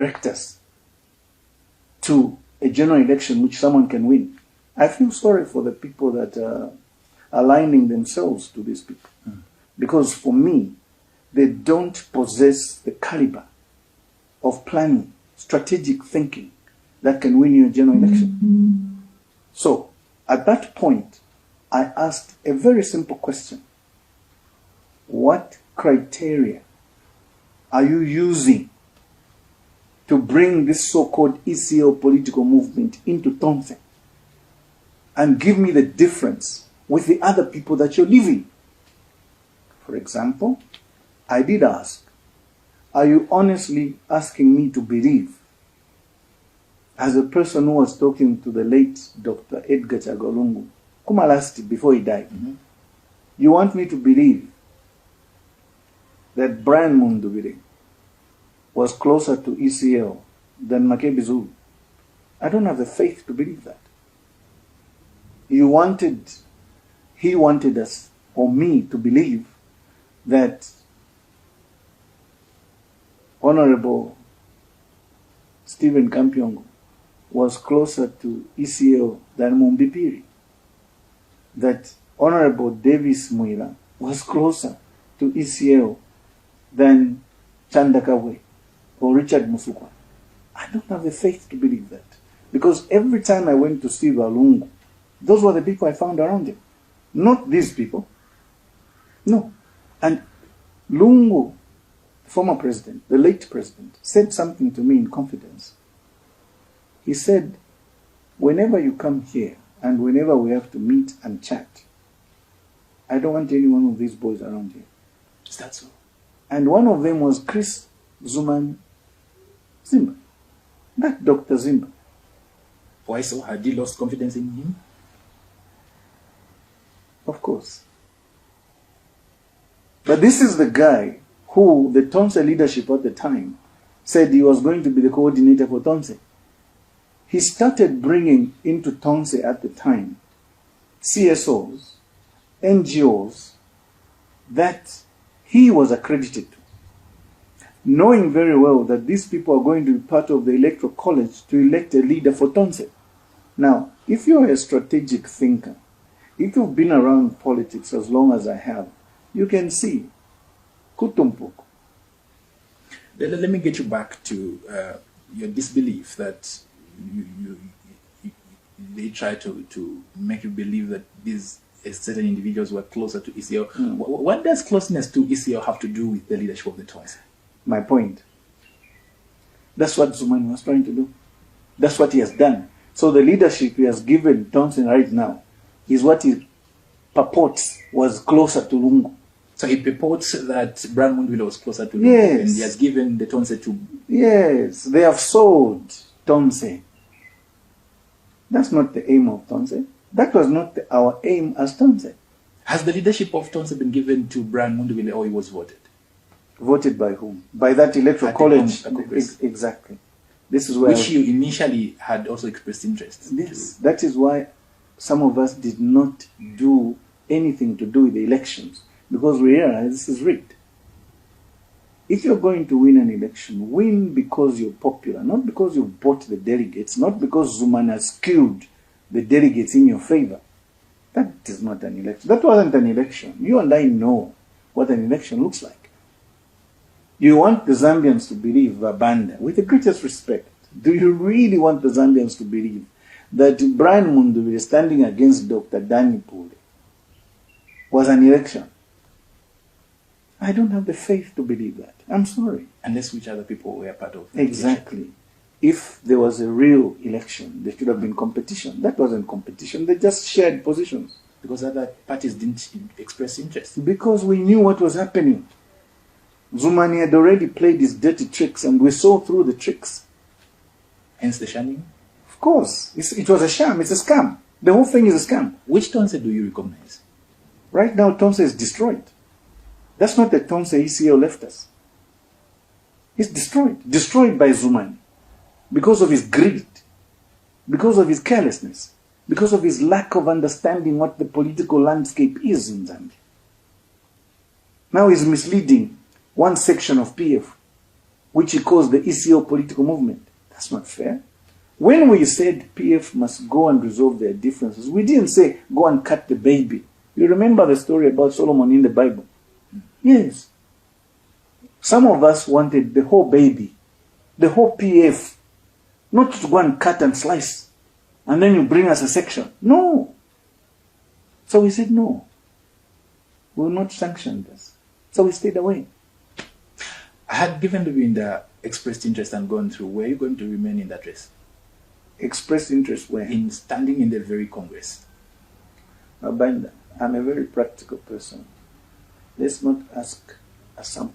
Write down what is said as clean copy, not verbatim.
direct us to a general election which someone can win. I feel sorry for the people that are aligning themselves to these people. Because for me, they don't possess the caliber of planning, strategic thinking that can win you a general election. So, at that point, I asked a very simple question. What criteria are you using to bring this so-called ECL political movement into Tonse? And give me the difference with the other people that you're leaving. For example, I did ask, are you honestly asking me to believe, as a person who was talking to the late Dr. Edgar Chagolungu, Kumalasti, before he died, you want me to believe that Brian Mundubile was closer to ECL than Makebi Zulu? I don't have the faith to believe that. He wanted us, or me, to believe that Honorable Stephen Kampiongo was closer to ECL than Mumbipiri. That Honorable Davis Muila was closer to ECL than Chandakawe or Richard Musukwa. I don't have the faith to believe that. Because every time I went to see Walungu, those were the people I found around him. Not these people. No. And Lungu, former president, the late president, said something to me in confidence. He said, whenever you come here and whenever we have to meet and chat, I don't want any one of these boys around here. Is that so? And one of them was Chris Zuman Zimba. That Dr. Zimba. Why so? Had you lost confidence in him? Of course. But this is the guy who the Tonse leadership at the time said he was going to be the coordinator for Tonse. He started bringing into Tonse at the time CSOs, NGOs that he was accredited to, knowing very well that these people are going to be part of the electoral college to elect a leader for Tonse. Now, if you're a strategic thinker, if you've been around politics as long as I have, you can see Kutumpuku. Let me get you back to your disbelief that they try to make you believe that these certain individuals were closer to ECL. What does closeness to ECL have to do with the leadership of the Tonse? My point. That's what Zumani was trying to do. That's what he has done. So the leadership he has given Tonse right now is what he purports was closer to Lungu. So he purports that Brian Mundubile was closer to Lungu, yes. And he has given the Tonse to... Yes, they have sold Tonse. That's not the aim of Tonse. That was not our aim as Tonse. Has the leadership of Tonse been given to Brian Mundubile or he was voted? Voted by whom? By that electoral college. Exactly. This is where... Which you initially had also expressed interest. Yes, that is why some of us did not do anything to do with the elections, because we realized this is rigged. If you're going to win an election, win because you're popular, not because you've bought the delegates, not because Zuman has skewed the delegates in your favor. That is not an election. That wasn't an election. You and I know what an election looks like. You want the Zambians to believe, Vabanda, with the greatest respect, do you really want the Zambians to believe that Brian Mundubile standing against Dr. Danny Pule was an election? I don't have the faith to believe that. I'm sorry. Unless which other people were part of it. Exactly. If there was a real election, there should have been competition. That wasn't competition. They just shared positions. Because other parties didn't express interest. Because we knew what was happening. Zumani had already played his dirty tricks and we saw through the tricks. Hence the shamming? Of course. It was a sham. It's a scam. The whole thing is a scam. Which Tonse do you recognize? Right now, Tonse is destroyed. That's not the Tonse ECO left us. It's destroyed. Destroyed by Zumani. Because of his greed. Because of his carelessness. Because of his lack of understanding what the political landscape is in Zambia. Now he's misleading one section of PF which he calls the ECO political movement. That's not fair. When we said PF must go and resolve their differences, we didn't say go and cut the baby. You remember the story about Solomon in the Bible? Yes. Some of us wanted the whole baby, the whole PF, not to go and cut and slice, and then you bring us a section. No. So we said no. We will not sanction this. So we stayed away. Had given Lubinda expressed interest and gone through, were you going to remain in that race? Expressed interest where? In standing in the very Congress. I'm a very practical person. Let's not ask some